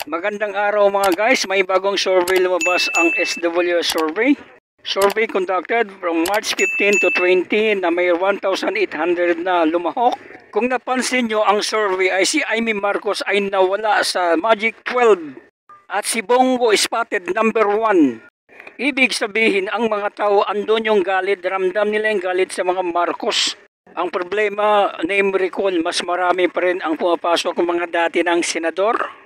Magandang araw mga guys, may bagong survey lumabas ang SWS survey. Survey conducted from March 15 to 20 na may 1,800 na lumahok. Kung napansin nyo, ang survey ay si Amy Marcos ay nawala sa Magic 12 at si Bongo spotted number 1. Ibig sabihin, ang mga tao andun yung galit, ramdam nila yung galit sa mga Marcos. Ang problema, name recall, mas marami pa rin ang pumapasok ng mga dati ng senador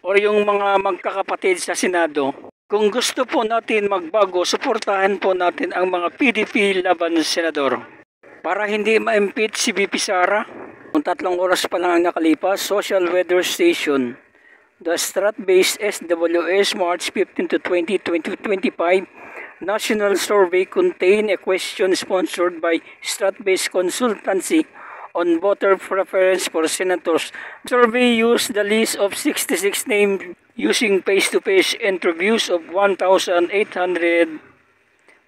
o yung mga magkakapatid sa Senado. Kung gusto po natin magbago, suportahan po natin ang mga PDP laban sa senador. Para hindi ma-impeach si VP Sara, kung 3 oras pa lang ang nakalipas, Social Weather Station, the Strat-based SWS March 15 to 20, 2025 National Survey contain a question sponsored by Strat-based Consultancy on voter preference for senators. Survey used the list of 66 names using face-to-face interviews of 1,800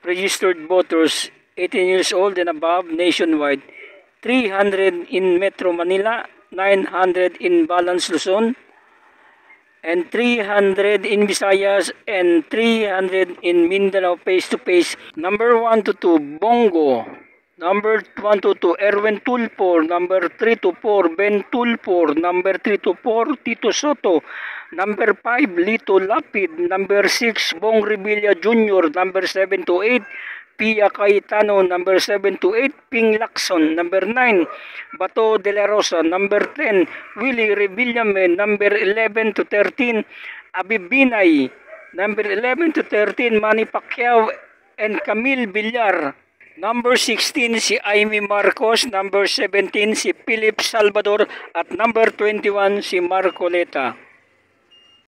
registered voters 18 years old and above nationwide, 300 in Metro Manila, 900 in Balance Luzon, and 300 in Visayas and 300 in Mindanao face-to-face. Number 1 to 2, Bongo. Number 1 to 2, Erwin Tulfo. Number 3 to 4, Ben Tulfo. Number 3 to 4, Tito Soto. Number 5, Lito Lapid. Number 6, Bong Revilla Jr. Number 7 to 8, Pia Cayetano. Number 7 to 8, Ping Lacson. Number 9, Bato de la Rosa. Number 10, Willie Revillame. Number 11 to 13, Abib Binay. Number 11 to 13, Manny Pacquiao and Camille Villar. Number 16 si Amy Marcos, number 17 si Philip Salvador at number 21 si Marcoleta.